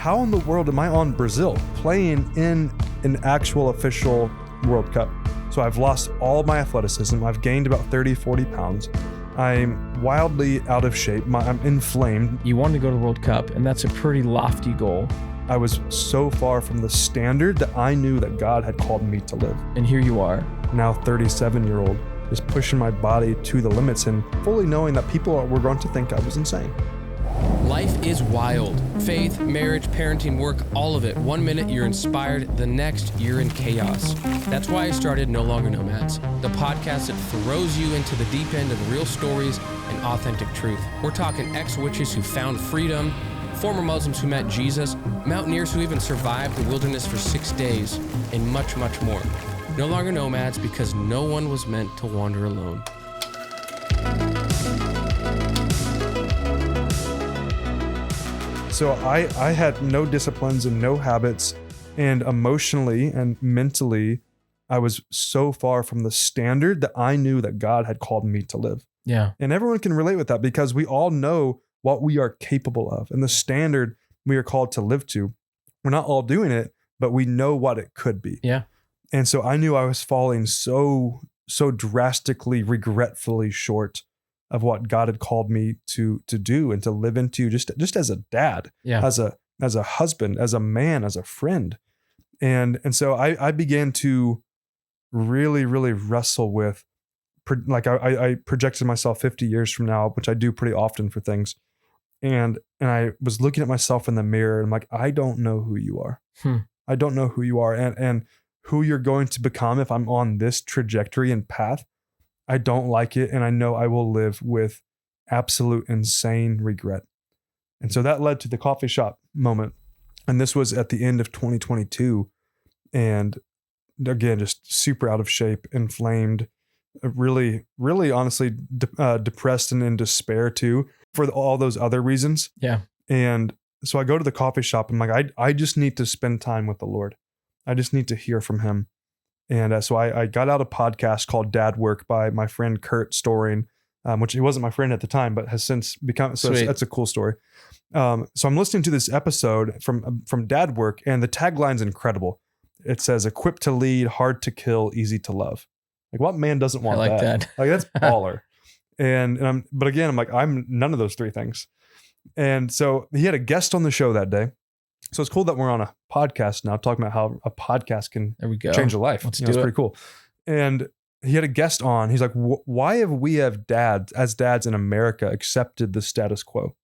how in the world am I on Brazil playing in an actual official World Cup? So I've lost all of my athleticism. I've gained about 30, 40 pounds. I'm wildly out of shape. I'm inflamed. You wanted to go to the World Cup, and that's a pretty lofty goal. I was so far from the standard that I knew that God had called me to live. And here you are. Now 37-year-old, just pushing my body to the limits and fully knowing that people were going to think I was insane. Life is wild. Faith, marriage, parenting, work, all of it. One minute you're inspired, the next you're in chaos. That's why I started No Longer Nomads, the podcast that throws you into the deep end of real stories and authentic truth. We're talking ex-witches who found freedom, former Muslims who met Jesus, mountaineers who even survived the wilderness for 6 days, and much, much more. No Longer Nomads, because no one was meant to wander alone. So I had no disciplines and no habits, and emotionally and mentally, I was so far from the standard that I knew that God had called me to live. Yeah. And everyone can relate with that because we all know what we are capable of and the standard we are called to live to. We're not all doing it, but we know what it could be. Yeah. And so I knew I was falling so drastically, regretfully short of what God had called me to do and to live into, just as a dad, as a husband, as a man, as a friend. And so I began to really, really wrestle with, like I projected myself 50 years from now, which I do pretty often for things. And I was looking at myself in the mirror and I'm like, I don't know who you are. I don't know who you are and who you're going to become if I'm on this trajectory and path. I don't like it. And I know I will live with absolute insane regret. And so that led to the coffee shop moment. And this was at the end of 2022. And again, just super out of shape, inflamed, really, really honestly depressed and in despair too, for all those other reasons. Yeah. And so I go to the coffee shop and I'm like, I just need to spend time with the Lord. I just need to hear from him. And so I got out a podcast called Dad Work by my friend Kurt Storing, which he wasn't my friend at the time, but has since become, so that's a cool story. So I'm listening to this episode from Dad Work, and the tagline's incredible. It says, equipped to lead, hard to kill, easy to love. Like, what man doesn't want I like that? Like, that's baller. But again, I'm like, I'm none of those three things. And so he had a guest on the show that day. So it's cool that we're on a podcast now, talking about how a podcast can change a life. Let's do it's pretty cool. And he had a guest on. He's like, why have we as dads in America accepted the status quo?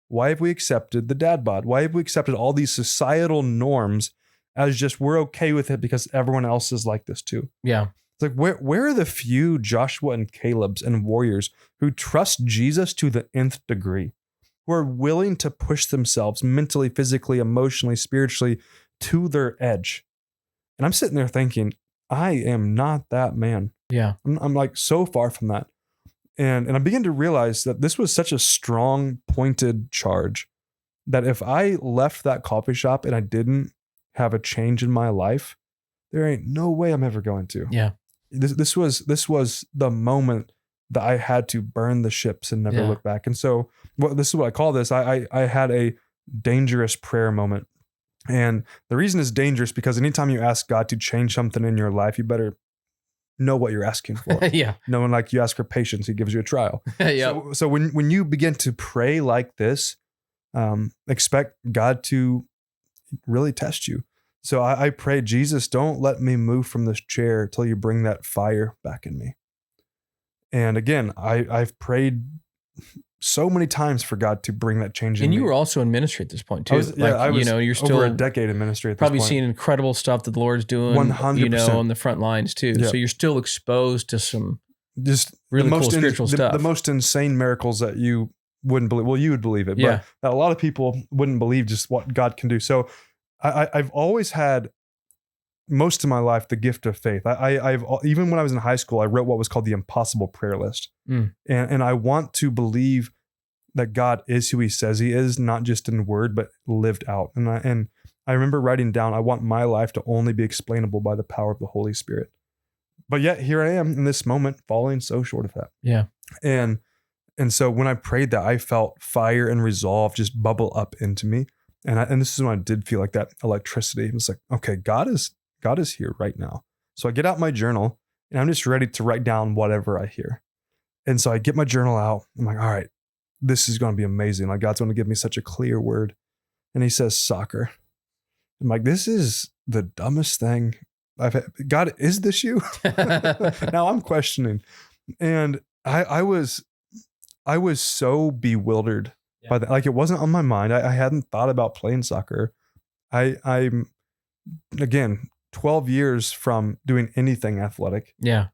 Why have we accepted the dad bod? Why have we accepted all these societal norms as just we're okay with it because everyone else is like this too? Yeah. It's like, where are the few Joshua and Caleb's and warriors who trust Jesus to the nth degree? Who are willing to push themselves mentally, physically, emotionally, spiritually to their edge. And I'm sitting there thinking, I am not that man. Yeah. I'm like so far from that. And I begin to realize that this was such a strong, pointed charge that if I left that coffee shop and I didn't have a change in my life, there ain't no way I'm ever going to. Yeah. This was the moment that I had to burn the ships and never look back. And so this is what I call this. I had a dangerous prayer moment. And the reason it's dangerous because anytime you ask God to change something in your life, you better know what you're asking for. Yeah. Knowing, like, you ask for patience, he gives you a trial. Yeah. So when you begin to pray like this, expect God to really test you. So I pray, Jesus, don't let me move from this chair till you bring that fire back in me. And again, I've prayed so many times for God to bring that change in me. And you were also in ministry at this point too. I was you're still over a decade in ministry at this probably point. seeing incredible stuff that the Lord's doing, 100%. on the front lines too. Yeah. So you're still exposed to some just really cool spiritual stuff. The most insane miracles that you wouldn't believe. Well, you would believe it, Yeah. but a lot of people wouldn't believe just what God can do. So I've always had, most of my life, the gift of faith. I've even when I was in high school, I wrote what was called the impossible prayer list. And I want to believe that God is who he says he is, not just in word, but lived out. And I remember writing down, I want my life to only be explainable by the power of the Holy Spirit. But yet here I am in this moment, falling so short of that. Yeah. And so when I prayed that, I felt fire and resolve just bubble up into me. And this is when I did feel like that electricity. It was like, okay, God is here right now. So I get out my journal and I'm just ready to write down whatever I hear. And so I get my journal out. I'm like, all right, this is going to be amazing. Like God's going to give me such a clear word. And he says soccer. I'm like, this is the dumbest thing I've had. God, is this you? Now I'm questioning. And I was so bewildered by that. Like it wasn't on my mind. I hadn't thought about playing soccer. I'm again, 12 years from doing anything athletic. Yeah.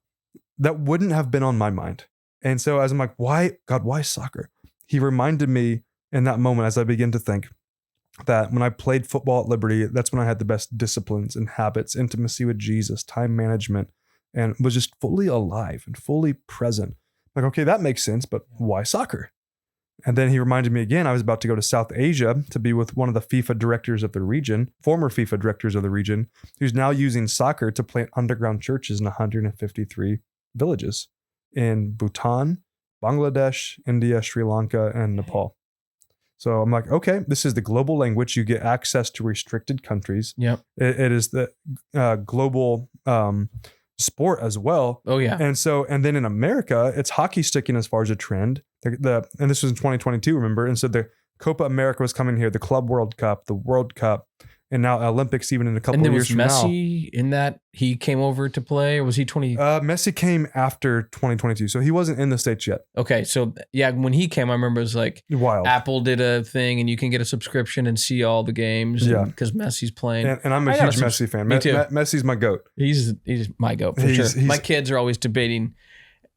That wouldn't have been on my mind. And so as I'm like, why, God, why soccer? He reminded me in that moment as I begin to think that when I played football at Liberty, that's when I had the best disciplines and habits, intimacy with Jesus, time management, and was just fully alive and fully present. Like, okay, that makes sense, but why soccer? And then he reminded me again, I was about to go to South Asia to be with one of the FIFA directors of the region, former FIFA directors of the region, who's now using soccer to plant underground churches in 153 villages in Bhutan, Bangladesh, India, Sri Lanka, and Nepal. So I'm like, okay, this is the global language. You get access to restricted countries. Yep. It is the global sport as well. Oh yeah. And then in America, it's hockey sticking as far as a trend. And this was in 2022, remember? And so the Copa America was coming here, the Club World Cup, the World Cup, and now Olympics even in a couple of years from now. And Messi in that he came over to play, or was he 20? Messi came after 2022, so he wasn't in the States yet. Okay, so yeah, when he came, I remember it was like wild. Apple did a thing, and you can get a subscription and see all the games. Yeah, because Messi's playing. And I'm a huge Messi fan. Me too. Messi's my goat. He's my goat for sure. My kids are always debating.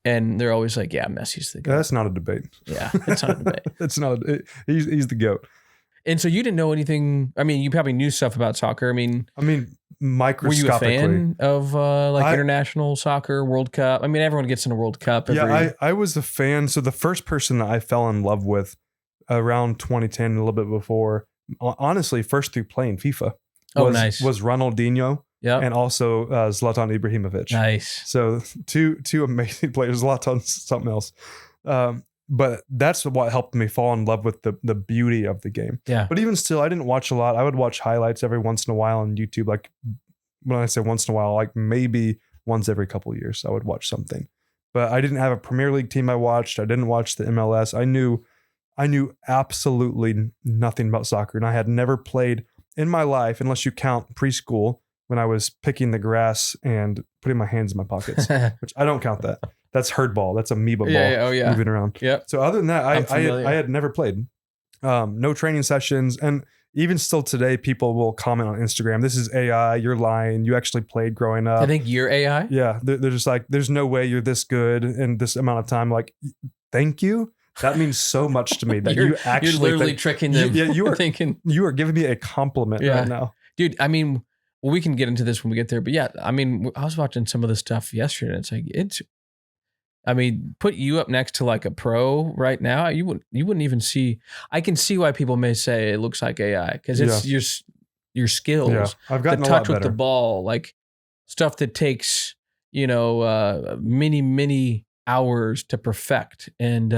And they're always like, yeah, Messi's the GOAT. That's not a debate. Yeah, it's not a debate. It's not. He's the GOAT. And so you didn't know anything. I mean, you probably knew stuff about soccer. I mean, microscopically. Were you a fan of international soccer, World Cup? I mean, everyone gets in a World Cup. I was a fan. So the first person that I fell in love with around 2010, a little bit before, honestly, first through playing FIFA, was Ronaldinho. Yeah, and also Zlatan Ibrahimovic. Nice. So two amazing players. Zlatan's something else, but that's what helped me fall in love with the beauty of the game. Yeah. But even still, I didn't watch a lot. I would watch highlights every once in a while on YouTube. Like when I say once in a while, like maybe once every couple of years, I would watch something. But I didn't have a Premier League team I watched. I didn't watch the MLS. I knew absolutely nothing about soccer, and I had never played in my life, unless you count preschool, when I was picking the grass and putting my hands in my pockets, which I don't count that. That's herd ball. That's amoeba ball moving around. Yep. So other than that, I had never played. No training sessions. And even still today, people will comment on Instagram, this is AI, you're lying, you actually played growing up. I think you're AI? Yeah. They're just like, there's no way you're this good in this amount of time. Like, thank you. That means so much to me that you're literally tricking them. You are thinking you are giving me a compliment right now. Dude, I mean, well, we can get into this when we get there, but yeah, I mean, I was watching some of this stuff yesterday, and it's like put you up next to like a pro right now, you wouldn't even see. I can see why people may say it looks like AI, because it's your skills. Yeah. I've gotten the a lot touch with better. The ball, like stuff that takes many hours to perfect. And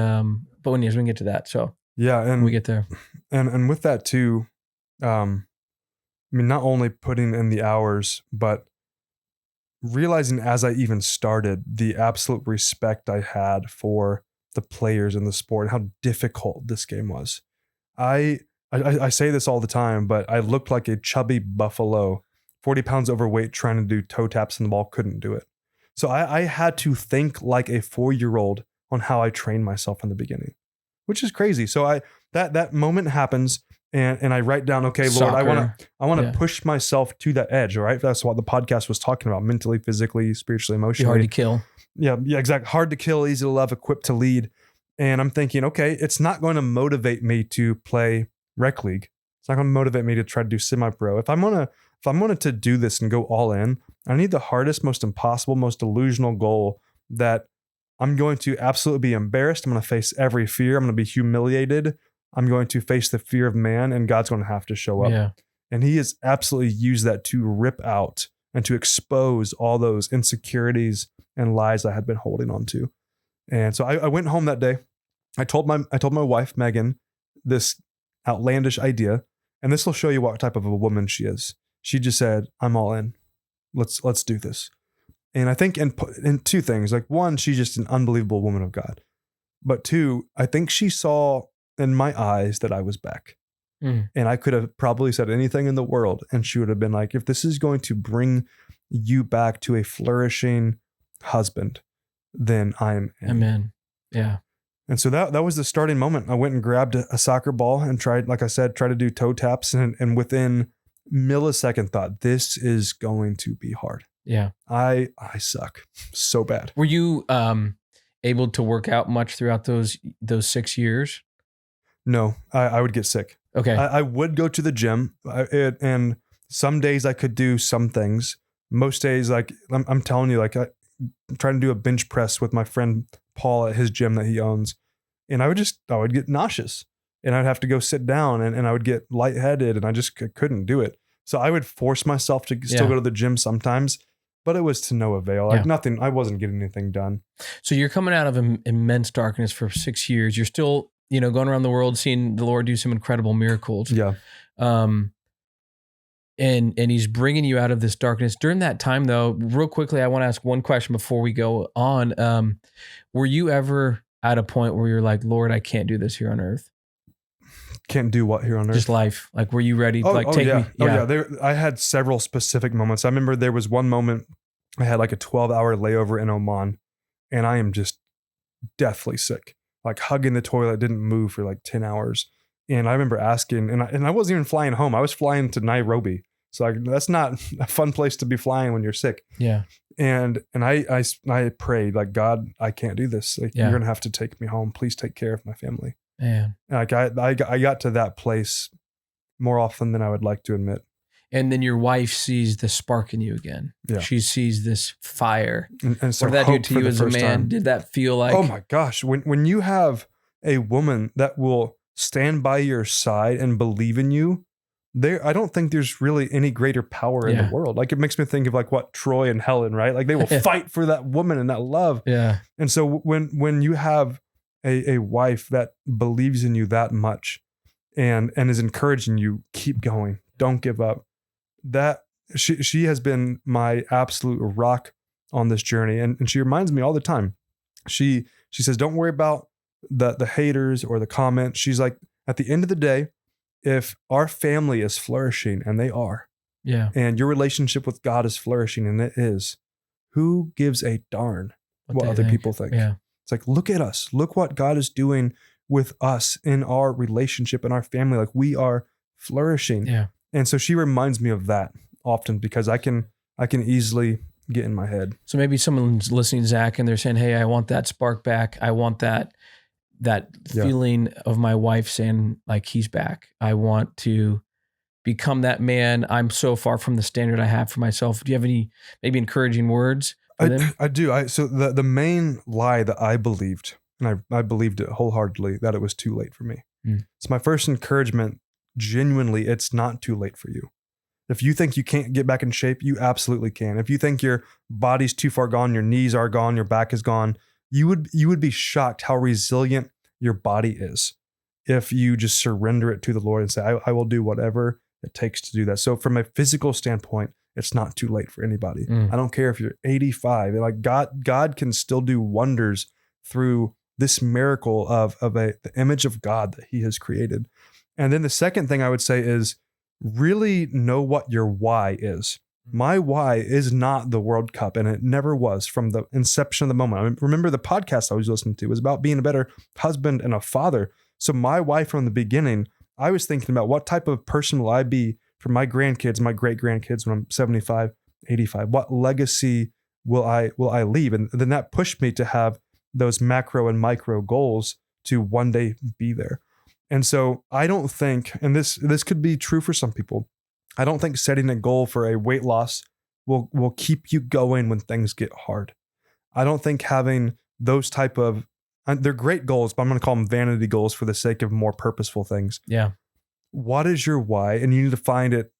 but we can get to that. So yeah, and we get there, and with that too. I mean, not only putting in the hours, but realizing as I even started the absolute respect I had for the players in the sport and how difficult this game was. I say this all the time, but I looked like a chubby buffalo, 40 pounds overweight, trying to do toe taps and the ball couldn't do it. So I had to think like a 4-year-old on how I trained myself in the beginning, which is crazy. So that moment happens. And I write down, okay, Lord, Soccer. I want to push myself to that edge, right? That's what the podcast was talking about: mentally, physically, spiritually, emotionally. Hard to kill. Yeah, exactly. Hard to kill, easy to love, equipped to lead. And I'm thinking, okay, it's not going to motivate me to play rec league. It's not going to motivate me to try to do semi-pro. If I'm gonna to do this and go all in, I need the hardest, most impossible, most delusional goal that I'm going to absolutely be embarrassed. I'm going to face every fear. I'm going to be humiliated. I'm going to face the fear of man, and God's going to have to show up. Yeah. And he has absolutely used that to rip out and to expose all those insecurities and lies I had been holding on to. And so I went home that day. I told my wife, Megan, this outlandish idea. And this will show you what type of a woman she is. She just said, I'm all in. Let's do this. And I think in two things, like one, she's just an unbelievable woman of God. But two, I think she saw in my eyes that I was back. And I could have probably said anything in the world, and she would have been like, if this is going to bring you back to a flourishing husband, then I'm in. Amen. Yeah. And so that was the starting moment. I went and grabbed a soccer ball and tried, like I said, try to do toe taps, and within millisecond thought, this is going to be hard. Yeah. I suck so bad. Were you able to work out much throughout those 6 years? No, I would get sick. Okay. I would go to the gym, and some days I could do some things. Most days, like I'm telling you, like I'm trying to do a bench press with my friend Paul at his gym that he owns, and I would get nauseous, and I'd have to go sit down, and I would get lightheaded, and I just couldn't do it. So I would force myself to still go to the gym sometimes, but it was to no avail. Like nothing. I wasn't getting anything done. So you're coming out of immense darkness for 6 years. You're still, going around the world, seeing the Lord do some incredible miracles. Yeah. And he's bringing you out of this darkness. During that time, though, real quickly, I want to ask one question before we go on. Were you ever at a point where you're like, Lord, I can't do this here on earth? Can't do what here on earth? Just life. Like, were you ready? Take yeah. me? Oh yeah. I had several specific moments. I remember there was one moment I had like a 12-hour layover in Oman, and I am just deathly sick, like hugging the toilet, didn't move for like 10 hours. And I remember asking, and I wasn't even flying home. I was flying to Nairobi. So that's not a fun place to be flying when you're sick. Yeah. And I prayed, like, God, I can't do this. Like, you're going to have to take me home. Please take care of my family. Man. Like I got to that place more often than I would like to admit. And then your wife sees the spark in you again. Yeah. She sees this fire. And so what did that do to you as a man? Time. Did that feel like? Oh my gosh. When you have a woman that will stand by your side and believe in you, I don't think there's really any greater power in the world. Like, it makes me think of like what Troy and Helen, right? Like, they will fight for that woman and that love. Yeah. And so when you have a wife that believes in you that much and is encouraging you, keep going, don't give up. That she has been my absolute rock on this journey. And she reminds me all the time. She says, don't worry about the haters or the comments. She's like, at the end of the day, if our family is flourishing, and they are, and your relationship with God is flourishing, and it is, who gives a darn what other people think? Yeah. It's like, look at us. Look what God is doing with us in our relationship and our family. Like, we are flourishing. Yeah. And so she reminds me of that often, because I can easily get in my head. So maybe someone's listening, Zach, and they're saying, hey, I want that spark back. I want that feeling of my wife saying, like, he's back. I want to become that man. I'm so far from the standard I have for myself. Do you have any maybe encouraging words for them? I do. So the main lie that I believed, and I believed it wholeheartedly, that it was too late for me. So my first encouragement, genuinely, it's not too late for you. If you think you can't get back in shape, you absolutely can. If you think your body's too far gone, your knees are gone, your back is gone, you would be shocked how resilient your body is if you just surrender it to the Lord and say, I will do whatever it takes to do that. So from a physical standpoint, it's not too late for anybody. I don't care if you're 85. Like, God can still do wonders through this miracle of the image of God that he has created. And then the second thing I would say is really know what your why is. My why is not the World Cup, and it never was from the inception of the moment. I remember the podcast I was listening to was about being a better husband and a father. So my why from the beginning, I was thinking about what type of person will I be for my grandkids, my great grandkids when I'm 75, 85. What legacy will I leave? And then that pushed me to have those macro and micro goals to one day be there. And so I don't think, and this could be true for some people, I don't think setting a goal for a weight loss will keep you going when things get hard. I don't think having those type of, they're great goals, but I'm going to call them vanity goals for the sake of more purposeful things. Yeah. What is your why? And you need to find it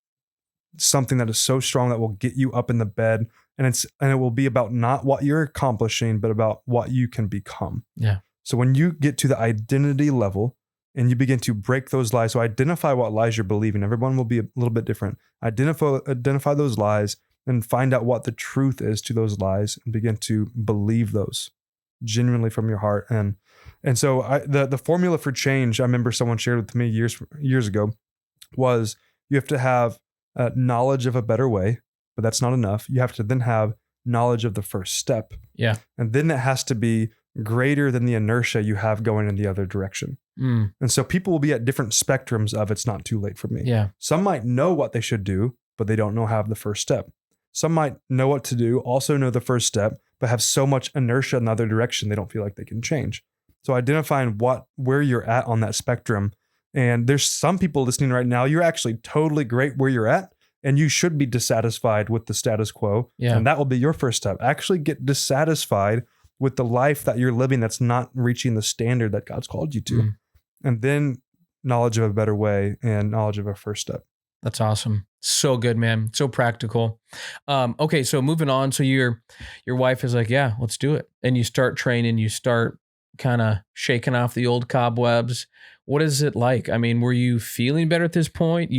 something that is so strong that will get you up in the bed. And it will be about not what you're accomplishing, but about what you can become. Yeah. So when you get to the identity level and you begin to break those lies. So identify what lies you're believing. Everyone will be a little bit different. Identify those lies and find out what the truth is to those lies and begin to believe those genuinely from your heart. And so the formula for change, I remember someone shared with me years ago, was you have to have knowledge of a better way, but that's not enough. You have to then have knowledge of the first step. Yeah. And then it has to be greater than the inertia you have going in the other direction. And so people will be at different spectrums of it's not too late for me. Yeah. Some might know what they should do, but they don't know how to have the first step. Some might know what to do, also know the first step, but have so much inertia in the other direction they don't feel like they can change. So identifying where you're at on that spectrum. And there's some people listening right now, you're actually totally great where you're at, and you should be dissatisfied with the status quo. Yeah. And that will be your first step. Actually get dissatisfied with the life that you're living that's not reaching the standard that God's called you to. And then knowledge of a better way and knowledge of a first step. That's awesome. So good, man. So practical. Okay, so moving on. So your wife is like, yeah, let's do it. And you start training, you start kind of shaking off the old cobwebs. What is it like? I mean, were you feeling better at this point?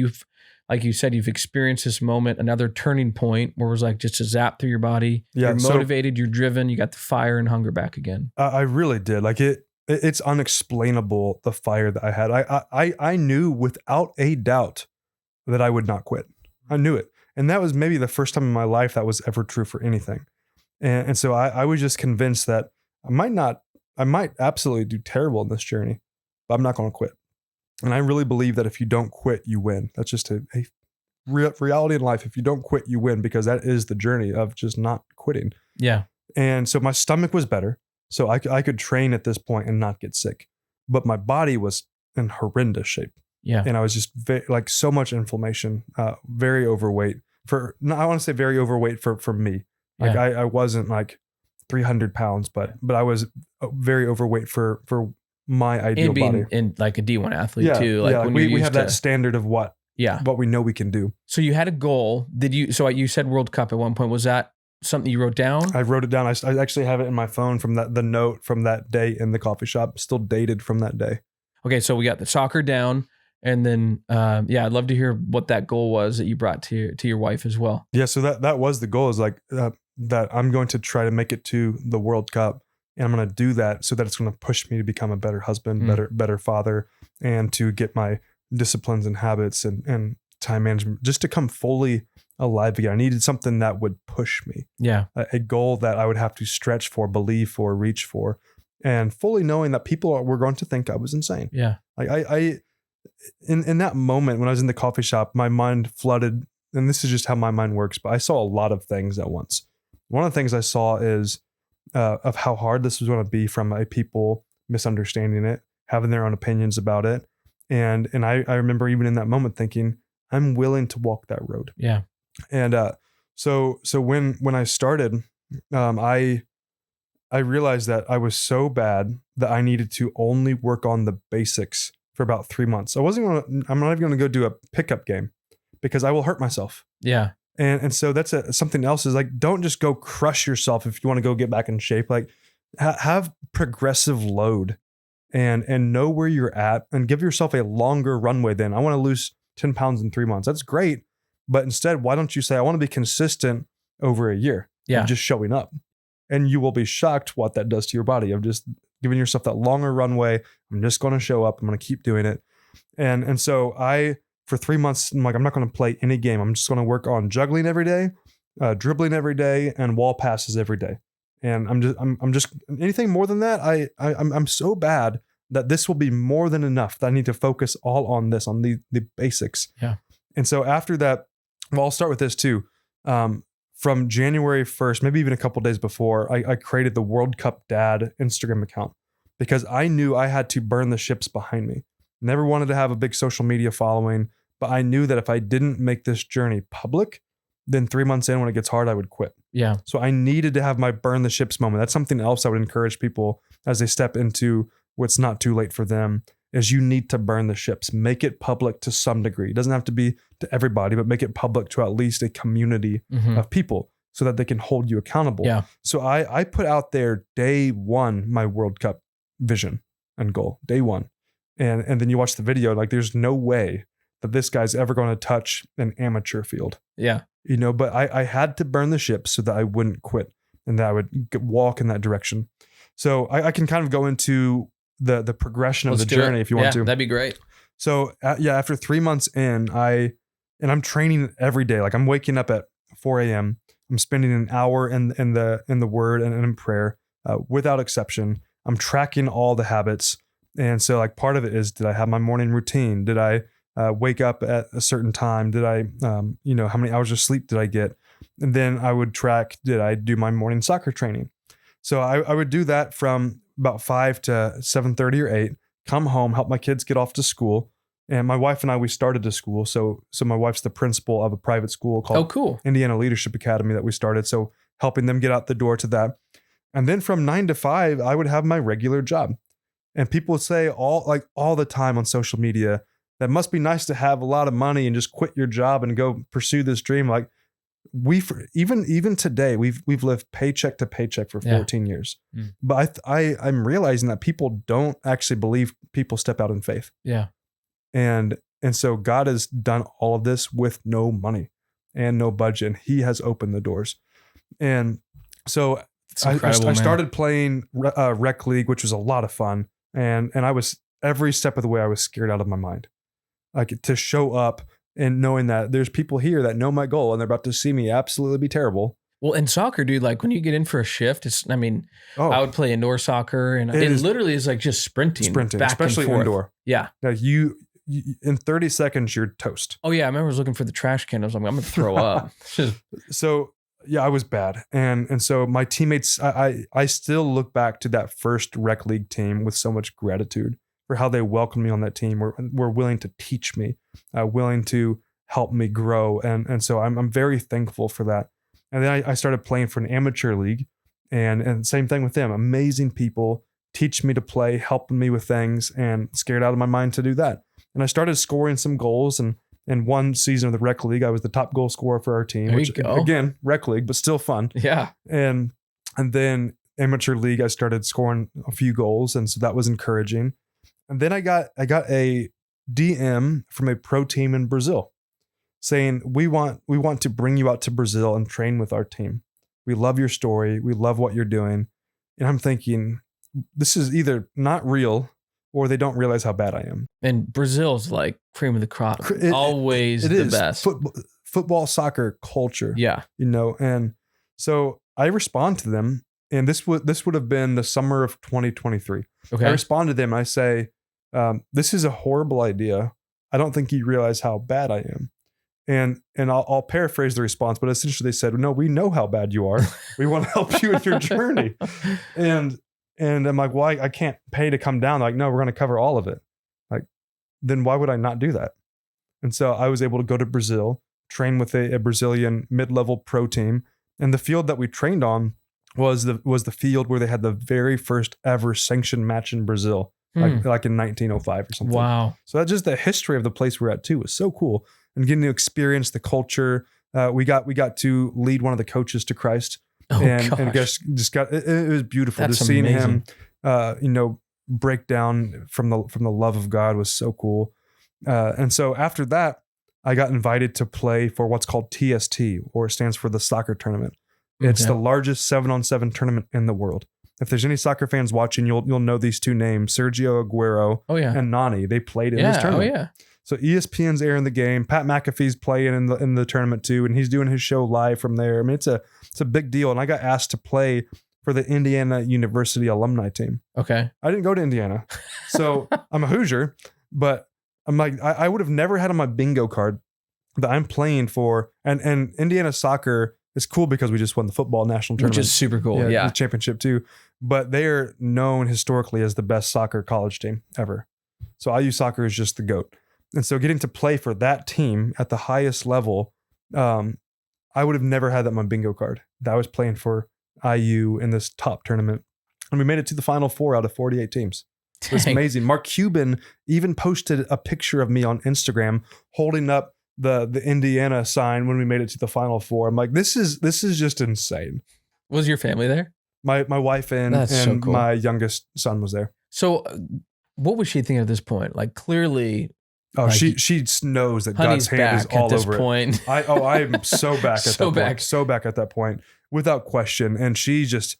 Like you said, you've experienced this moment, another turning point where it was like just a zap through your body. Yeah, you're motivated, you're driven, you got the fire and hunger back again. I really did. Like it's unexplainable, the fire that I had. I knew without a doubt that I would not quit. I knew it. And that was maybe the first time in my life that was ever true for anything. And so I was just convinced that I might absolutely do terrible in this journey, but I'm not going to quit. And I really believe that if you don't quit, you win. That's just a reality in life. If you don't quit, you win, because that is the journey of just not quitting. Yeah. And so my stomach was better. So I could train at this point and not get sick, but my body was in horrendous shape. Yeah. And I was just like so much inflammation, very overweight I want to say very overweight for me. Like I wasn't like 300 pounds, but I was very overweight for my ideal body. And like a D1 athlete too. Like when we have that standard of what we know we can do. So you had a goal. So you said World Cup at one point. Was that something you wrote down? I wrote it down. I actually have it in my phone from the note from that day in the coffee shop, still dated from that day. Okay. So we got the soccer down. And then, I'd love to hear what that goal was that you brought to your wife as well. Yeah. So that was the goal, is like that I'm going to try to make it to the World Cup, and I'm going to do that so that it's going to push me to become a better husband, better father, and to get my disciplines and habits and time management just to come fully alive again. I needed something that would push me. Yeah. A goal that I would have to stretch for, believe for, reach for, and fully knowing that people were going to think I was insane. Yeah. Like in that moment when I was in the coffee shop, my mind flooded, and this is just how my mind works, but I saw a lot of things at once. One of the things I saw is of how hard this was going to be from a people misunderstanding it, having their own opinions about it. And I remember even in that moment thinking, I'm willing to walk that road. Yeah. And so when I started, I realized that I was so bad that I needed to only work on the basics for about 3 months. I'm not even going to go do a pickup game because I will hurt myself. Yeah. And so that's something else, is like, don't just go crush yourself if you want to go get back in shape. Like have progressive load and know where you're at, and give yourself a longer runway. Then I want to lose 10 pounds in 3 months. That's great. But instead, why don't you say, I want to be consistent over a year of just showing up? And you will be shocked what that does to your body, of just giving yourself that longer runway. I'm just going to show up. I'm going to keep doing it. And so for 3 months, I'm like, I'm not going to play any game. I'm just going to work on juggling every day, dribbling every day, and wall passes every day. And I'm just anything more than that, I'm so bad that this will be more than enough, that I need to focus all on this, on the basics. Yeah. And so after that, well, I'll start with this too. From January 1st, maybe even a couple days before, I created the World Cup Dad Instagram account, because I knew I had to burn the ships behind me. Never wanted to have a big social media following, but I knew that if I didn't make this journey public, then 3 months in, when it gets hard, I would quit. Yeah. So I needed to have my burn the ships moment. That's something else I would encourage people as they step into what's not too late for them, is you need to burn the ships. Make it public to some degree. It doesn't have to be to everybody, but make it public to at least a community of people so that they can hold you accountable. Yeah. So I put out there day one my World Cup vision and goal. Day one. And then you watch the video, like there's no way that this guy's ever going to touch an amateur field. Yeah. You know, but I had to burn the ship so that I wouldn't quit and that I would walk in that direction. So I can kind of go into the progression of the journey if you want to. That'd be great. So after 3 months in, I'm training every day. Like I'm waking up at 4 a.m. I'm spending an hour in the word and in prayer, without exception. I'm tracking all the habits. And so like part of it is, did I have my morning routine? Did I wake up at a certain time? Did I, how many hours of sleep did I get? And then I would track, did I do my morning soccer training? So I would do that from about 5 to 7:30 or 8, come home, help my kids get off to school. And my wife and I, we started a school. So my wife's the principal of a private school called Indiana Leadership Academy that we started. So helping them get out the door to that. And then from 9 to 5, I would have my regular job. And people would say all the time on social media, that must be nice to have a lot of money and just quit your job and go pursue this dream. Like even today, we've lived paycheck to paycheck for 14 years. Mm. But I'm realizing that people don't actually believe people step out in faith. Yeah. And so God has done all of this with no money and no budget. And he has opened the doors. And so I started playing rec league, which was a lot of fun. And I was, every step of the way, I was scared out of my mind. Like to show up and knowing that there's people here that know my goal and they're about to see me absolutely be terrible. Well, in soccer, dude, like when you get in for a shift, I would play indoor soccer and it literally is like just sprinting back especially and forth. Indoor. Yeah. Like you in 30 seconds, you're toast. Oh yeah. I remember I was looking for the trash can. I was like, I'm going to throw up. So yeah, I was bad. And so my teammates, I still look back to that first rec league team with so much gratitude for how they welcomed me on that team. Were willing to teach me, willing to help me grow. And so I'm very thankful for that. And then I started playing for an amateur league and same thing with them. Amazing people teach me to play, helping me with things, and scared out of my mind to do that. And I started scoring some goals, and in one season of the rec league, I was the top goal scorer for our team, which again, rec league, but still fun. Yeah. And then amateur league, I started scoring a few goals. And so that was encouraging. And then I got a DM from a pro team in Brazil saying, we want to bring you out to Brazil and train with our team. We love your story. We love what you're doing. And I'm thinking, this is either not real or they don't realize how bad I am. And Brazil's like cream of the crop. Always the best. Football, soccer culture. Yeah. And so I respond to them, and this would have been the summer of 2023. Okay. I respond to them. I say, this is a horrible idea. I don't think you realize how bad I am. And I'll paraphrase the response, but essentially they said, no, we know how bad you are. We want to help you in your journey. And I'm like, well, I can't pay to come down. They're like, no, we're going to cover all of it. Like, then why would I not do that? And so I was able to go to Brazil, train with a Brazilian mid-level pro team. And the field that we trained on was the field where they had the very first ever sanctioned match in Brazil, like in 1905 or something. Wow. So that's just the history of the place we're at too. Was so cool. And getting to experience the culture. We got to lead one of the coaches to Christ. And just got it was beautiful. That's to seeing amazing. him break down from the love of God was so cool. And so after that, I got invited to play for what's called TST, or it stands for the soccer tournament. It's the largest 7-on-7 tournament in the world. If there's any soccer fans watching, you'll know these two names, Sergio Aguero and Nani. They played in this tournament. Oh yeah. So ESPN's airing the game. Pat McAfee's playing in the tournament too, and he's doing his show live from there. I mean, it's a big deal. And I got asked to play for the Indiana University alumni team. Okay. I didn't go to Indiana, so I'm a Hoosier, but I'm like, I would have never had on my bingo card that I'm playing for. And Indiana soccer is cool because we just won the football national tournament, which is super cool. Yeah. The championship too. But they are known historically as the best soccer college team ever. So IU soccer is just the GOAT. And so getting to play for that team at the highest level, I would have never had that on my bingo card. That I was playing for IU in this top tournament. And we made it to the Final Four out of 48 teams. It was amazing. Mark Cuban even posted a picture of me on Instagram holding up the Indiana sign when we made it to the Final Four. I'm like, this is just insane. Was your family there? My wife and so cool. My youngest son was there. So What was she thinking at this point? Like clearly. Oh, like, she knows that God's hand is all over point. it. I'm so back at that point. So back at that point, without question. And she's just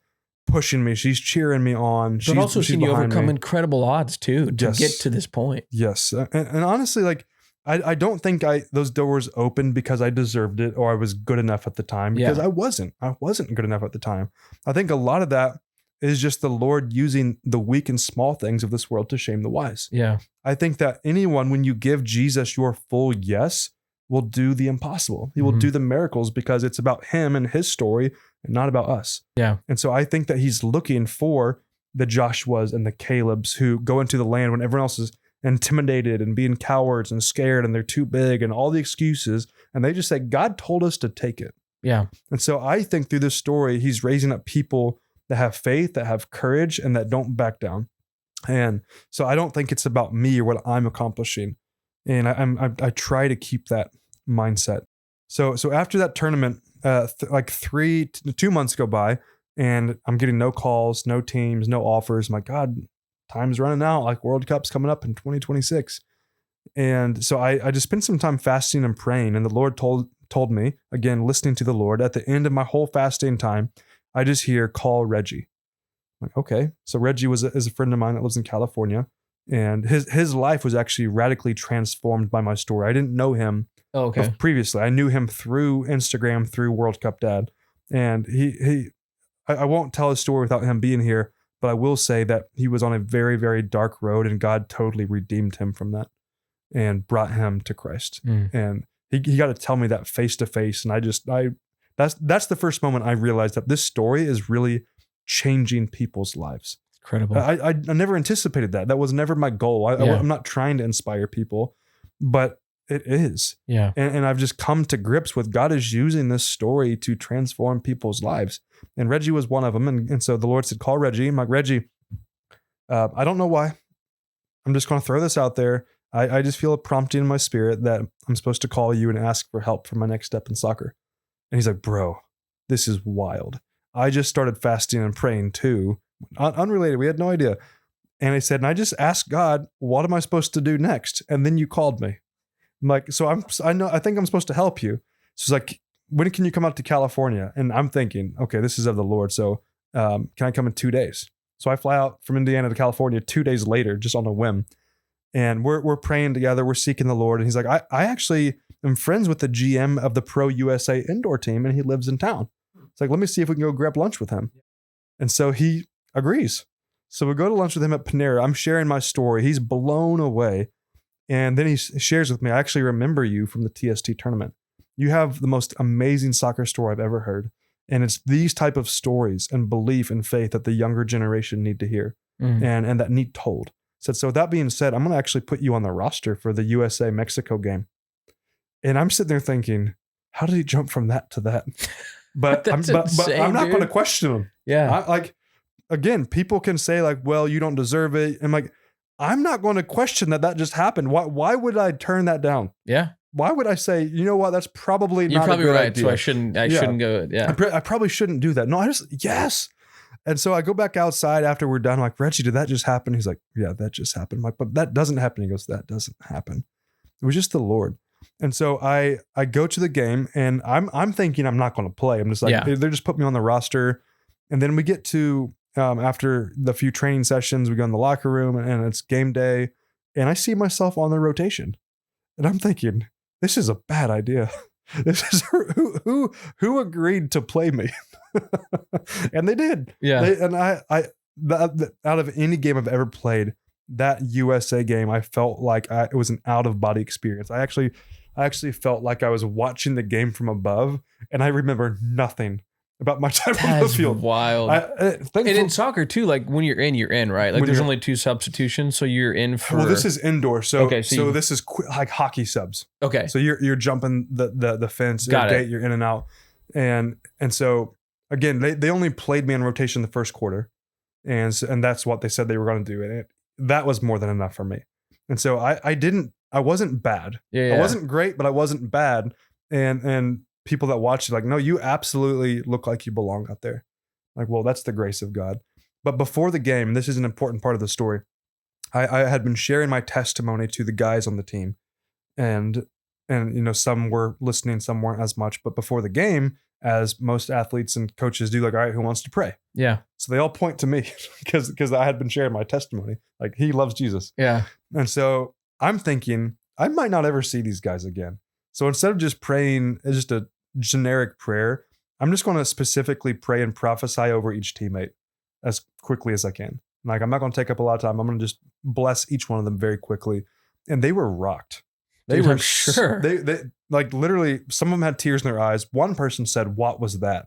pushing me. She's cheering me on. But also seeing you overcome incredible odds too to get to this point. Yes, and honestly, like I don't think those doors opened because I deserved it or I was good enough at the time, because I wasn't good enough at the time. I think a lot of that is just the Lord using the weak and small things of this world to shame the wise. Yeah. I think that anyone, when you give Jesus your full yes, will do the impossible. He will do the miracles because it's about him and his story and not about us. Yeah. And so I think that he's looking for the Joshuas and the Calebs who go into the land when everyone else is intimidated and being cowards and scared and they're too big and all the excuses. And they just say, God told us to take it. Yeah. And so I think through this story, he's raising up people that have faith, that have courage, and that don't back down. And so I don't think it's about me or what I'm accomplishing. And I try to keep that mindset. So after that tournament, like 2 months go by and I'm getting no calls, no teams, no offers. I'm like, God, time's running out. Like World Cup's coming up in 2026. And so I just spent some time fasting and praying. And the Lord told me, again, listening to the Lord, at the end of my whole fasting time, I just hear, call Reggie. I'm like, okay. So Reggie is a friend of mine that lives in California, and his life was actually radically transformed by my story. I didn't know him previously. I knew him through Instagram, through World Cup Dad. And I won't tell his story without him being here, but I will say that he was on a very, very dark road, and God totally redeemed him from that and brought him to Christ. And he got to tell me that face to face. And that's the first moment I realized that this story is really changing people's lives. Incredible. I never anticipated that. That was never my goal. I'm not trying to inspire people, but it is. Yeah. And I've just come to grips with God is using this story to transform people's lives. And Reggie was one of them. And so the Lord said, call Reggie. I'm like, Reggie, I don't know why. I'm just going to throw this out there. I just feel a prompting in my spirit that I'm supposed to call you and ask for help for my next step in soccer. And he's like, bro, this is wild. I just started fasting and praying too. Unrelated. We had no idea. And I said, and I just asked God, what am I supposed to do next? And then you called me. I'm like, so I think I'm supposed to help you. So it's like, when can you come out to California? And I'm thinking, okay, this is of the Lord. So can I come in 2 days? So I fly out from Indiana to California 2 days later, just on a whim. And we're praying together. We're seeking the Lord. And he's like, I actually am friends with the GM of the Pro USA indoor team, and he lives in town. It's like, let me see if we can go grab lunch with him. And so he agrees. So we go to lunch with him at Panera. I'm sharing my story. He's blown away. And then he shares with me, I actually remember you from the TST tournament. You have the most amazing soccer story I've ever heard. And it's these type of stories and belief and faith that the younger generation need to hear and that need told. So with that being said, I'm going to actually put you on the roster for the USA-Mexico game. And I'm sitting there thinking, how did he jump from that to that? But I'm not going to question him. Yeah. Again, people can say like, well, you don't deserve it. And like, I'm not going to question that just happened. Why would I turn that down? Yeah. Why would I say, you know what? That's probably You're not probably a good right. idea. So I shouldn't go. Yeah. I probably shouldn't do that. No, yes. And so I go back outside after we're done. I'm like, Reggie, did that just happen? He's like, yeah, that just happened. I'm like, but that doesn't happen. He goes, that doesn't happen. It was just the Lord. And so I go to the game and I'm thinking I'm not going to play. I'm just like, they just put me on the roster. And then we get to, after the few training sessions, we go in the locker room and it's game day. And I see myself on the rotation. And I'm thinking, this is a bad idea. This is who agreed to play me. And they did. Yeah. Out of any game I've ever played, that USA game, I felt like it was an out of body experience. I actually felt like I was watching the game from above, and I remember nothing about my time on the field. Wild. And in soccer too, like when you're in, right? Like there's only 2 substitutions, so you're in for. Well, this is indoor, so this is like hockey subs. Okay, so you're jumping the fence, gate, you're in and out, and so again, they only played me on rotation the first quarter, and that's what they said they were going to do, and that was more than enough for me. And so I wasn't bad. I wasn't great, but I wasn't bad, and people that watch it like, no, you absolutely look like you belong out there. Like, well, that's the grace of God. But before the game, this is an important part of the story. I had been sharing my testimony to the guys on the team, and some were listening, some weren't as much. But before the game, as most athletes and coaches do, like, all right, who wants to pray? Yeah. So they all point to me because I had been sharing my testimony. Like, he loves Jesus. Yeah. And so I'm thinking I might not ever see these guys again. So instead of just praying just a generic prayer, I'm just going to specifically pray and prophesy over each teammate as quickly as I can. Like, I'm not going to take up a lot of time. I'm going to just bless each one of them very quickly. And they were rocked. They Dude, were I'm sure. They like literally, some of them had tears in their eyes. One person said, "What was that?"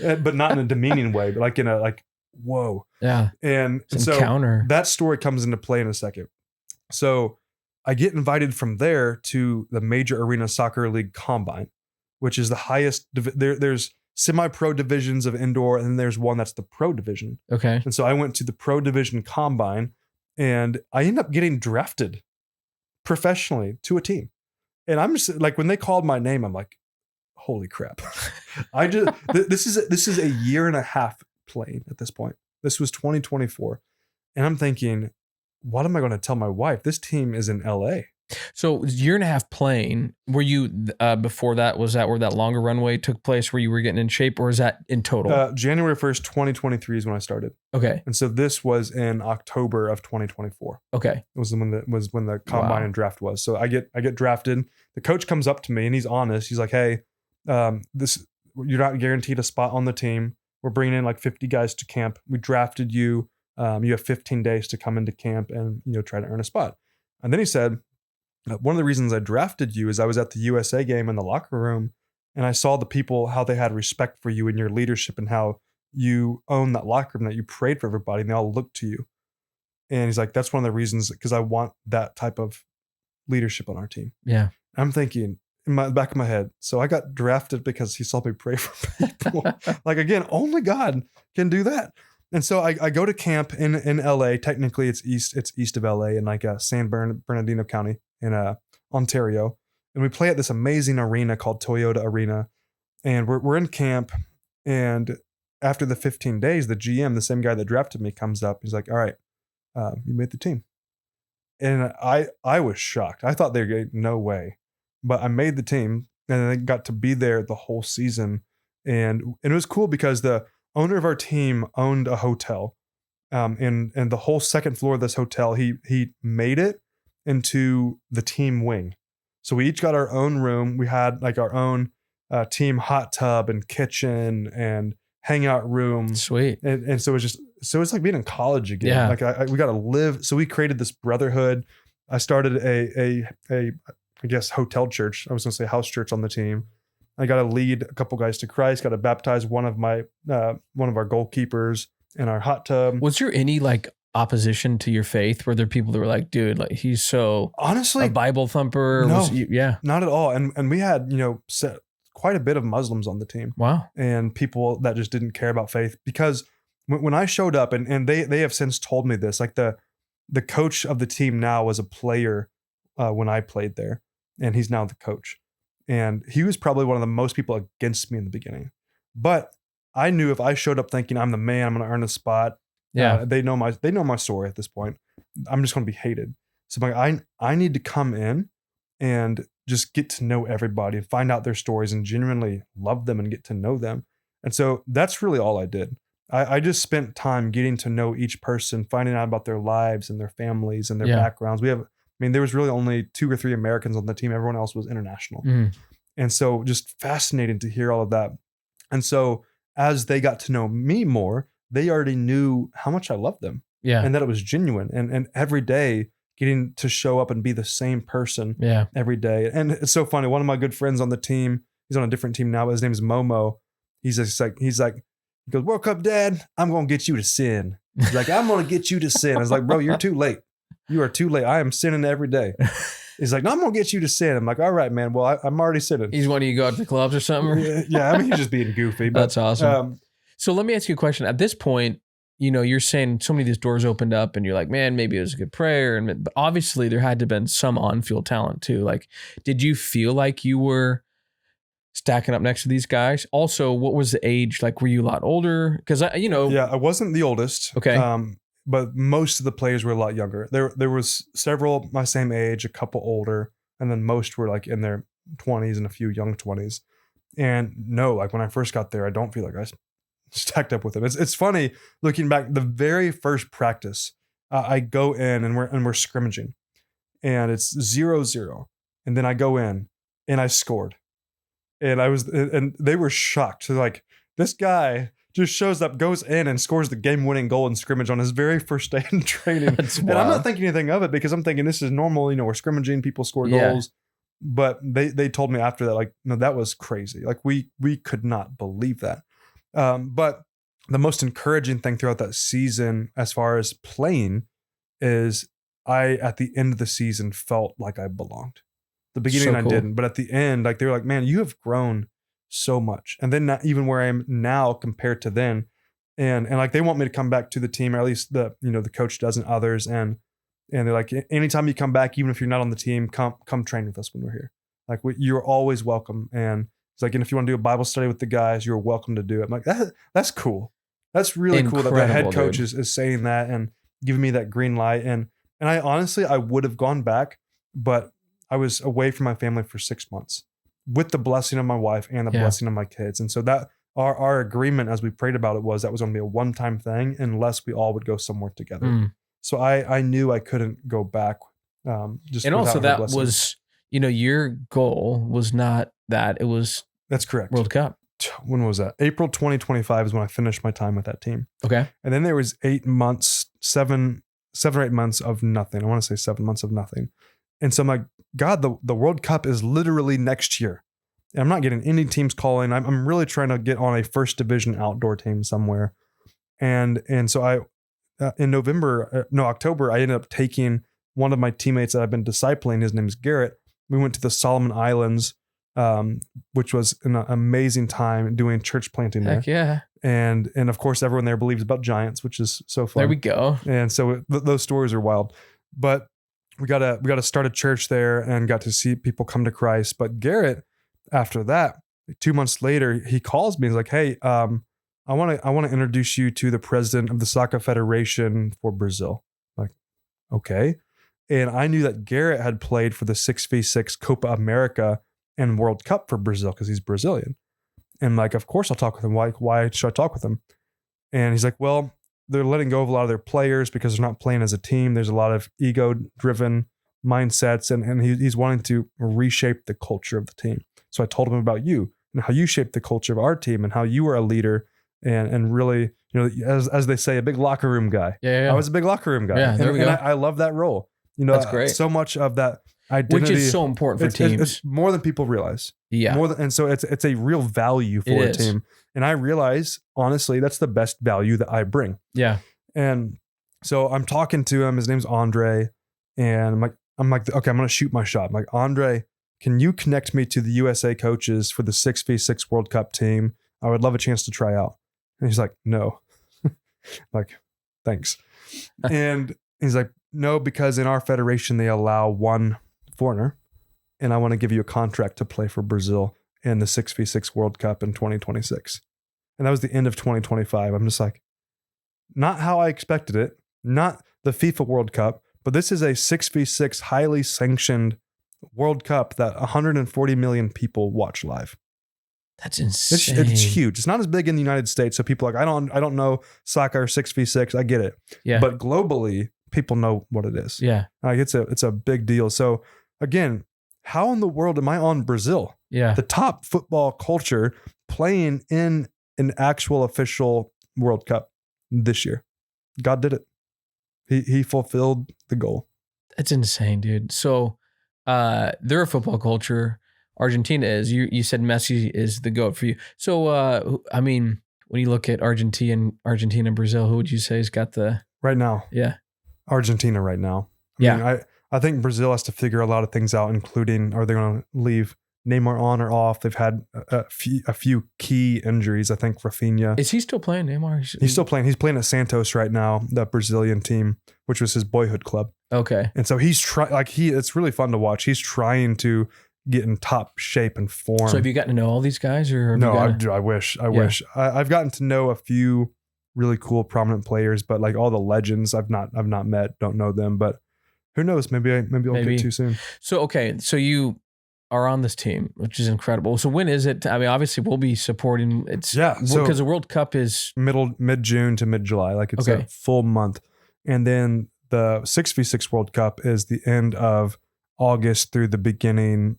But not in a demeaning way, but like in a whoa. Yeah. And Some so counter. that story comes into play in a second. So I get invited from there to the Major Arena Soccer League Combine, which is the highest. There's semi-pro divisions of indoor, and then there's one that's the pro division. Okay. And so I went to the pro division combine, and I ended up getting drafted professionally to a team. And I'm just like, when they called my name, I'm like, holy crap. This is a year and a half playing at this point. This was 2024. And I'm thinking, what am I going to tell my wife? This team is in LA. So year and a half playing, were you, before that, was that where that longer runway took place where you were getting in shape, or is that in total? January 1st, 2023 is when I started. Okay. And so this was in October of 2024. Okay. It was when the combine and draft was. So I get drafted. The coach comes up to me and he's honest. He's like, "Hey, you're not guaranteed a spot on the team. We're bringing in like 50 guys to camp. We drafted you. You have 15 days to come into camp and try to earn a spot." And then he said, "One of the reasons I drafted you is I was at the USA game in the locker room, and I saw the people, how they had respect for you and your leadership, and how you own that locker room, that you prayed for everybody, and they all looked to you." And he's like, "That's one of the reasons, because I want that type of leadership on our team." Yeah. I'm thinking in the back of my head, so I got drafted because he saw me pray for people. Like, again, only God can do that. And so I go to camp in LA. Technically, it's east of LA in like San Bernardino County in Ontario. And we play at this amazing arena called Toyota Arena. And we're in camp. And after the 15 days, the GM, the same guy that drafted me, comes up. He's like, "All right, you made the team." And I was shocked. I thought they were going, no way. But I made the team, and I got to be there the whole season. And it was cool because the owner of our team owned a hotel, and the whole second floor of this hotel, he made it into the team wing. So we each got our own room. We had like our own team hot tub and kitchen and hangout room. Sweet. And so it's like being in college again. Yeah. Like we got to live. So we created this brotherhood. I started a I guess hotel church. I was going to say house church on the team. I got to lead a couple guys to Christ. Got to baptize one of our goalkeepers in our hot tub. Was there any like opposition to your faith? Were there people that were like, "Dude, like he's so honestly a Bible thumper"? No, not at all. And we had quite a bit of Muslims on the team. Wow. And people that just didn't care about faith, because when I showed up, and they have since told me this, like the coach of the team now was a player when I played there, and he's now the coach. And he was probably one of the most people against me in the beginning. But I knew if I showed up thinking I'm the man, I'm going to earn a spot. Yeah. They know my story at this point. I'm just going to be hated. So I'm like, I need to come in and just get to know everybody and find out their stories and genuinely love them and get to know them. And so that's really all I did. I just spent time getting to know each person, finding out about their lives and their families and their backgrounds. There was really only 2 or 3 Americans on the team. Everyone else was international. Mm. And so just fascinating to hear all of that. And so as they got to know me more, they already knew how much I loved them. Yeah. And that it was genuine. And every day getting to show up and be the same person every day. And it's so funny. One of my good friends on the team, he's on a different team now, but his name is Momo. He goes, "World Cup Dad, I'm going to get you to sin." He's like, "I'm going to get you to sin." I was like, "Bro, you're too late. You are too late. I am sinning every day." He's like, "No, I'm going to get you to sin." I'm like, "All right, man. Well, I'm already sinning." He's wanting you to go out to the clubs or something? Yeah, he's just being goofy. But, that's awesome. So let me ask you a question. At this point, you're saying so many of these doors opened up and you're like, man, maybe it was a good prayer. But obviously there had to have been some on-field talent too. Like, did you feel like you were stacking up next to these guys? Also, what was the age? Like, were you a lot older? Because I wasn't the oldest. Okay. but most of the players were a lot younger. There was several my same age, a couple older, and then most were like in their 20s and a few young 20s. And no, like when I first got there, I don't feel like I stacked up with them. It's funny looking back. The very first practice, I go in and we're scrimmaging, and it's 0-0, and then I go in and I scored, and they were shocked. They're like, this guy just shows up, goes in, and scores the game-winning goal in scrimmage on his very first day in training. And I'm not thinking anything of it because I'm thinking this is normal. We're scrimmaging, people score goals. But they told me after that, like, no, that was crazy. Like we could not believe that. But the most encouraging thing throughout that season, as far as playing, is I, at the end of the season, felt like I belonged. The beginning I didn't, but at the end, like they were like, man, you have grown so much. And then not even where I am now compared to then. And like they want me to come back to the team, or at least the coach does and others. And they're like, anytime you come back, even if you're not on the team, come train with us when we're here. Like you're always welcome. And it's like, and if you want to do a Bible study with the guys, you're welcome to do it. I'm like, that's cool. That's really cool that the head coach is saying that and giving me that green light. And I honestly, I would have gone back, but I was away from my family for 6 months with the blessing of my wife and the blessing of my kids. And so that our agreement, as we prayed about it, was that was going to be a one-time thing unless we all would go somewhere together. So I knew I couldn't go back. Just and also that was, your goal was not that. It was that's correct. World Cup. When was that? April 2025 is when I finished my time with that team. Okay. And then there was 8 months, 7 or 8 months of nothing. I want to say 7 months of nothing. And so I'm like, God, the World Cup is literally next year. And I'm not getting any teams calling. I'm really trying to get on a first division outdoor team somewhere. And so I, in October, I ended up taking one of my teammates that I've been discipling. His name is Garrett. We went to the Solomon Islands, which was an amazing time doing church planting there. Heck yeah. And of course, everyone there believes about giants, which is so fun. There we go. And so those stories are wild. But we got to start a church there and got to see people come to Christ. But Garrett, after that, 2 months later, he calls me. He's like, hey, I want to introduce you to the president of the Soccer Federation for Brazil. Like, okay. And I knew that Garrett had played for the 6v6 Copa America and World Cup for Brazil because he's Brazilian. And like, of course I'll talk with him. Why should I talk with him? And he's like, well, they're letting go of a lot of their players because they're not playing as a team. There's a lot of ego-driven mindsets, and he's wanting to reshape the culture of the team. So I told him about you and how you shaped the culture of our team and how you were a leader and really, as they say, a big locker room guy. Yeah. I was a big locker room guy. Yeah, there we go. And I love that role. That's great. So much of that identity, which is so important for teams. It's more than people realize. Yeah. And so it's a real value for a team. And I realize, honestly, that's the best value that I bring. Yeah. And so I'm talking to him. His name's Andre. And I'm like, okay, I'm going to shoot my shot. I'm like, Andre, can you connect me to the USA coaches for the 6v6 World Cup team? I would love a chance to try out. And he's like, no. Like, thanks. And he's like, no, because in our federation, they allow one foreigner. And I want to give you a contract to play for Brazil in the 6v6 World Cup in 2026. And that was the end of 2025. I'm just like, not how I expected it. Not the FIFA World Cup, but this is a 6v6 highly sanctioned World Cup that 140 million people watch live. That's insane. It's huge. It's not as big in the United States. So people are like, I don't know soccer 6v6. I get it. Yeah. But globally, people know what it is. Yeah. Like it's a big deal. So again, how in the world am I on Brazil? Yeah. The top football culture playing in an actual official World Cup this year. God did it. He fulfilled the goal. That's insane, dude. So they're a football culture. Argentina is. You said Messi is the GOAT for you. So I mean, when you look at Argentina and Brazil, who would you say has got the right now? Yeah. Argentina right now. I mean, I think Brazil has to figure a lot of things out, including are they going to leave Neymar on or off? They've had a few key injuries. I think Rafinha. Is he still playing, Neymar? He's still playing. He's playing at Santos right now, that Brazilian team, which was his boyhood club. Okay. And so he's it's really fun to watch. He's trying to get in top shape and form. So have you gotten to know all these guys? Or no, I wish. I've gotten to know a few really cool, prominent players, but like all the legends I've not met, don't know them, but who knows? Maybe I'll get too soon. So, okay. So you are on this team, which is incredible. So when is it? I mean, obviously we'll be supporting so because the World Cup is mid June to mid July. Like it's a full month. And then the 6v6 World Cup is the end of August through the beginning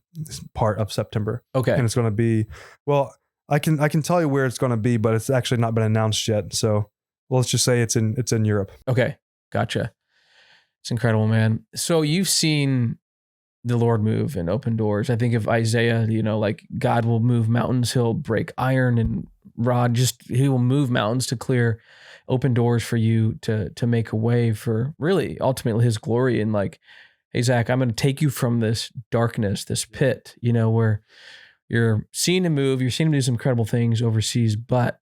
part of September. Okay. And it's going to be, well, I can tell you where it's going to be, but it's actually not been announced yet. So let's just say it's in Europe. Okay. Gotcha. It's incredible, man. So you've seen the Lord move and open doors. I think of Isaiah, like God will move mountains. He'll break iron and rod. He will move mountains to clear open doors for you to make a way for really ultimately his glory. And like, hey, Zach, I'm going to take you from this darkness, this pit, where you're seeing him move, you're seeing him do some incredible things overseas, but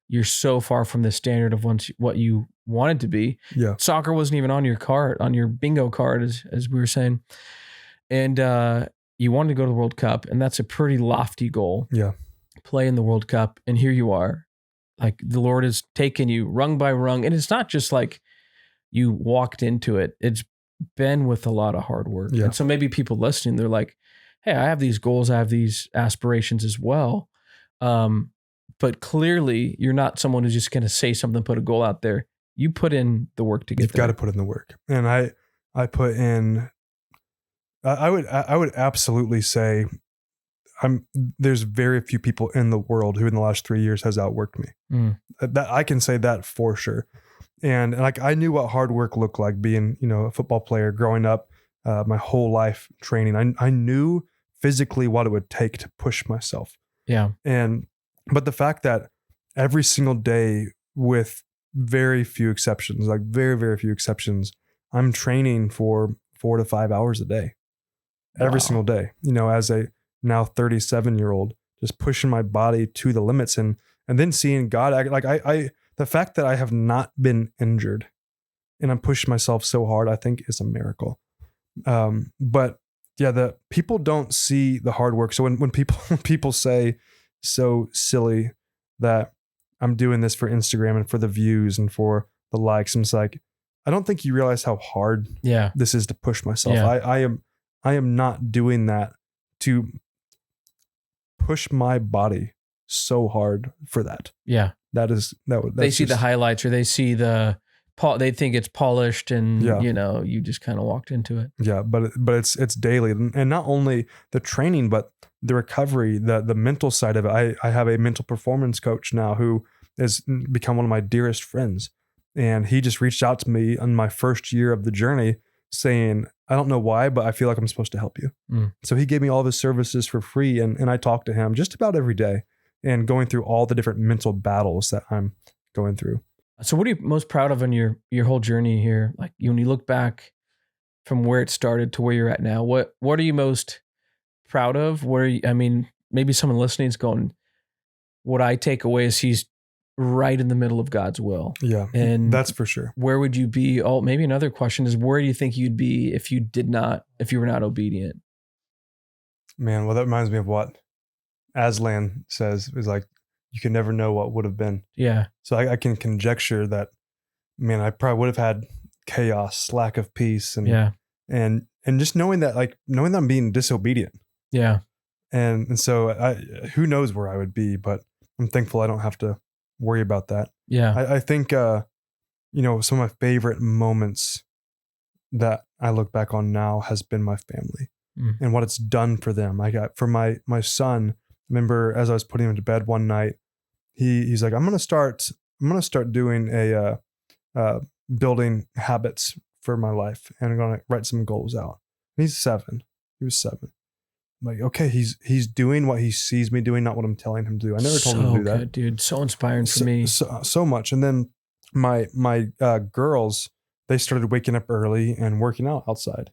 you're so far from the standard of what you wanted to be. Yeah. Soccer wasn't even on your bingo card, as we were saying. And you wanted to go to the World Cup, and that's a pretty lofty goal. Yeah. Play in the World Cup, and here you are. Like the Lord has taken you rung by rung, and it's not just like you walked into it. It's been with a lot of hard work. Yeah. And so maybe people listening, they're like, hey, I have these goals, I have these aspirations as well. But clearly you're not someone who's just going to say something, put a goal out there. You put in the work to get there. You've got to put in the work. And I put in, I would absolutely say there's very few people in the world who in the last 3 years has outworked me. That I can say that for sure. And like, I knew what hard work looked like being, a football player growing up, my whole life training. I knew physically what it would take to push myself. Yeah. But the fact that every single day, with very few exceptions, like very, very few exceptions, I'm training for 4 to 5 hours a day, every single day, as a now 37-year-old, just pushing my body to the limits and then seeing God act. Like the fact that I have not been injured and I'm pushing myself so hard, I think is a miracle. But yeah, the people don't see the hard work. So when people say so silly that I'm doing this for Instagram and for the views and for the likes, I'm just like, I don't think you realize how hard this is to push myself. Yeah. I am not doing that to push my body so hard for that. Yeah. They see the highlights, or they see they think it's polished, and you just kind of walked into it. Yeah. But it's daily, and not only the training, but the recovery, the mental side of it. I have a mental performance coach now who has become one of my dearest friends. And he just reached out to me on my first year of the journey saying, I don't know why, but I feel like I'm supposed to help you. So he gave me all of his services for free. And I talk to him just about every day and going through all the different mental battles that I'm going through. So what are you most proud of in your whole journey here? Like when you look back from where it started to where you're at now, what are you most proud of? Maybe someone listening is going, what I take away is he's right in the middle of God's will. Yeah. And that's for sure. Where would you be? Oh, maybe another question is, where do you think you'd be if you were not obedient? Man, well, that reminds me of what Aslan says, is like, you can never know what would have been. Yeah. So I can conjecture that, man, I probably would have had chaos, lack of peace, and just knowing that I'm being disobedient. Yeah. And so who knows where I would be, but I'm thankful I don't have to worry about that. Yeah. I think, some of my favorite moments that I look back on now has been my family and what it's done for them. I got for my son, remember as I was putting him to bed one night, he's like, I'm going to start doing building habits for my life, and I'm going to write some goals out. And he's 7. He was 7. I'm like, okay, he's doing what he sees me doing, not what I'm telling him to do. I never told him to do that. Good, dude. So inspiring for me. So much. And then my girls, they started waking up early and working out outside.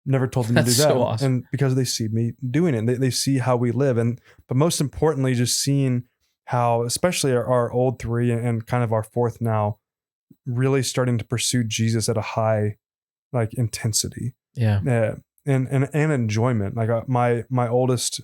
Never told them to do that. So awesome. And because they see me doing it, they see how we live. But most importantly, just seeing how, especially our old 3 and kind of our 4th now, really starting to pursue Jesus at a high, like, intensity. Yeah. And enjoyment. Like my oldest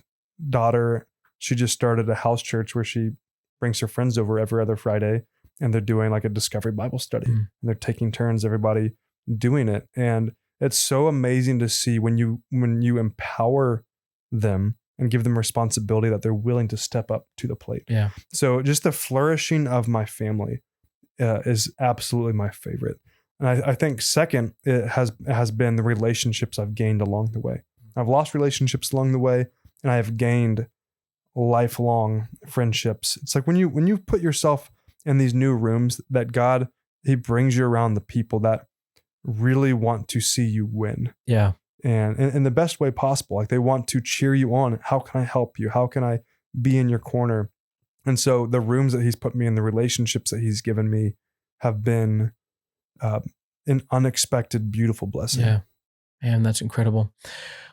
daughter, she just started a house church where she brings her friends over every other Friday. and they're doing like a discovery Bible study, and they're taking turns, everybody doing it. And it's so amazing to see when you empower them and give them responsibility, that they're willing to step up to the plate. Yeah. So just the flourishing of my family is absolutely my favorite. And I think second, it has been the relationships I've gained along the way. I've lost relationships along the way, and I have gained lifelong friendships. It's like when you put yourself in these new rooms, that God, he brings you around the people that really want to see you win. Yeah. And in the best way possible. Like they want to cheer you on. How can I help you? How can I be in your corner? And so the rooms that he's put me in, the relationships that he's given me, have been an unexpected, beautiful blessing. Yeah. Man, that's incredible.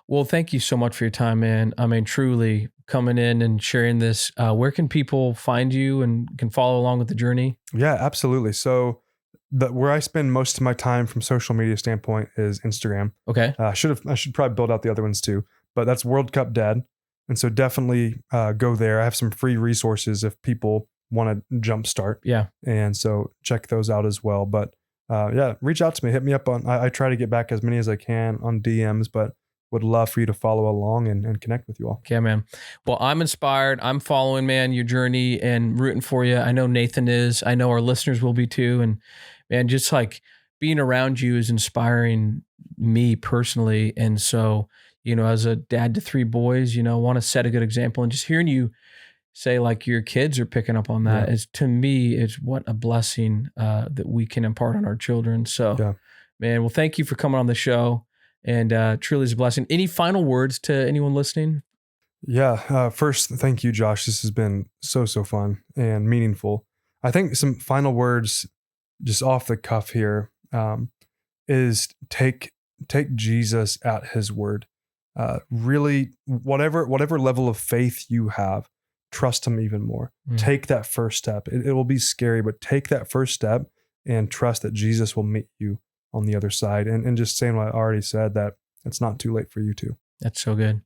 Well, thank you so much for your time, man. I mean, truly coming in and sharing this. Where can people find you and can follow along with the journey? Yeah, absolutely. So where I spend most of my time from social media standpoint is Instagram. Okay. I should probably build out the other ones too, but that's World Cup Dad. And so definitely go there. I have some free resources if people want to jumpstart. Yeah. And so check those out as well. But reach out to me, hit me up on, I try to get back as many as I can on DMs, but would love for you to follow along and connect with you all. Okay, man. Well, I'm inspired. I'm following, man, your journey and rooting for you. I know Nathan is. I know our listeners will be too. And man, just like being around you is inspiring me personally. And so, as a dad to 3 boys, want to set a good example. And just hearing you say like your kids are picking up on that is, to me, it's what a blessing that we can impart on our children. So, man, well, thank you for coming on the show. And truly is a blessing. Any final words to anyone listening? Yeah. First, thank you, Josh. This has been so fun and meaningful. I think some final words just off the cuff here is take Jesus at his word. Really, whatever level of faith you have, trust him even more. Take that first step. It will be scary, but take that first step and trust that Jesus will meet you on the other side. And just saying what I already said, that it's not too late for you too. That's so good.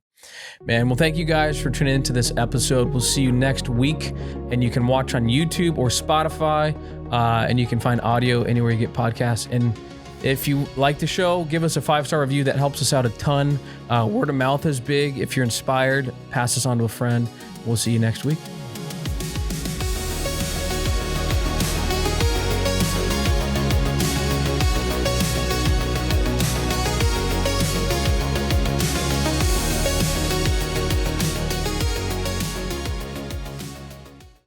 Man, well, thank you guys for tuning into this episode. We'll see you next week. And you can watch on YouTube or Spotify. And you can find audio anywhere you get podcasts. And if you like the show, give us a 5-star review. That helps us out a ton. Word of mouth is big. If you're inspired, pass this on to a friend. We'll see you next week.